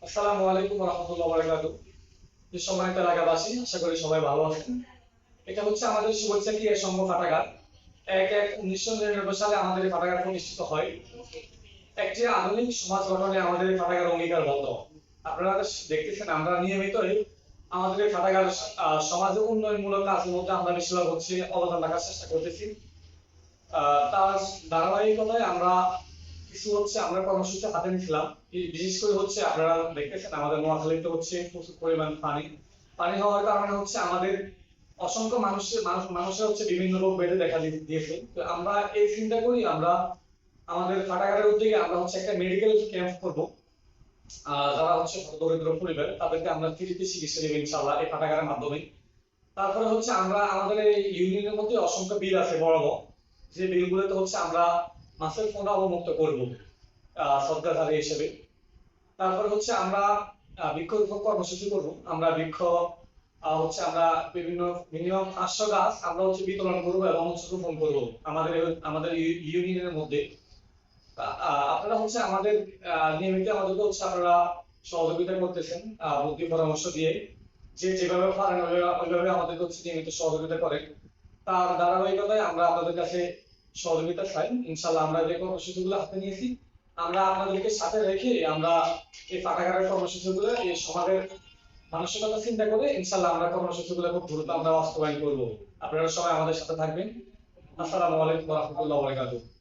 আসসালামু আলাইকুম রহমতুল্লাহ বারাকাতু। যে সম্মানিত এলাকাবাসী, আশা করি সবাই ভালো আছেন। এটা হচ্ছে আমাদের শুভেচ্ছা ক্রিয়া সংঘ পাঠাগার। ১/১/১৯৯৯ সালে আমাদের এই পাঠাগার প্রতিষ্ঠিত হয়। একটি আধুনিক সমাজ গঠনে আমাদের এই পাঠাগার অঙ্গীকারবদ্ধ। আপনারা দেখতেছেন আমরা নিয়মিতই আমাদের এই পাঠাগার সমাজে উন্নয়নমূলক কাজের মধ্যে আমরা বেশিরভাগ হচ্ছে অবদান রাখার চেষ্টা করতেছি। তার ধারাবাহিকতায় আমরা কিছু হচ্ছে আমরা কর্মসূচি হাতে নিয়েছিলাম। বিশেষ করে হচ্ছে আপনারা দেখতেছেন আমাদের নোয়াখালীতে হচ্ছে প্রচুর পরিমাণ পানি। পানি হওয়ার কারণে হচ্ছে আমাদের অসংখ্য মানুষের হচ্ছে বিভিন্ন রোগ বেঁধে দেখা দিয়েছে। তো আমরা এই চিন্তা করি আমরা আমাদের পাঠাগারের উদ্যোগে আমরা হচ্ছে একটা মেডিকেল ক্যাম্প করব। যারা হচ্ছে দরিদ্র পরিবার তাদেরকে আমরা ফ্রিতে চিকিৎসা দেবো ইনশাআল্লাহ এই পাঠাগারের মাধ্যমে। তারপরে হচ্ছে আমরা আমাদের এই ইউনিয়নের মধ্যে অসংখ্য বিল আছে বড় বড়, যে বিলগুলোতে হচ্ছে আমরা মাছের পোনা অবমুক্ত করব সরকারি হিসেবে। তারপরে হচ্ছে আমরা বৃক্ষরোপণ কর্মসূচি করব। আমরা বৃক্ষ হচ্ছে আমরা বিভিন্ন মিনিমাম 500 গাছ আমরা হচ্ছে বিতরণ করবো এবং হচ্ছে রোপণ করবো আমাদের আমাদের ইউনিয়নের মধ্যে। আপনারা হচ্ছে আমাদের নিয়মিত আমাদেরকে হচ্ছে আপনারা সহযোগিতা করতেছেন বুদ্ধি পরামর্শ দিয়ে। যে যেভাবে পারেন ওইভাবে আমাদেরকে হচ্ছে নিয়মিত সহযোগিতা করেন। তার ধারাবাহিকতায় আমরা আপনাদের কাছে সহযোগিতা চাই। ইনশাআল্লাহ আমরা যে কর্মসূচিগুলো হাতে নিয়েছি আমরা আপনাদেরকে সাথে রেখে আমরা এই পাঠাগারের কর্মসূচিগুলো এই সমাজের মানসিকতা চিন্তা করে ইনশাআল্লাহ আমরা কর্মসূচিগুলো খুব দ্রুত আমরা বাস্তবায়ন করব। আপনারা সবাই আমাদের সাথে থাকবেন। আসসালামু আলাইকুম ওয়া রাহমাতুল্লাহি ওয়া বারাকাতুহু।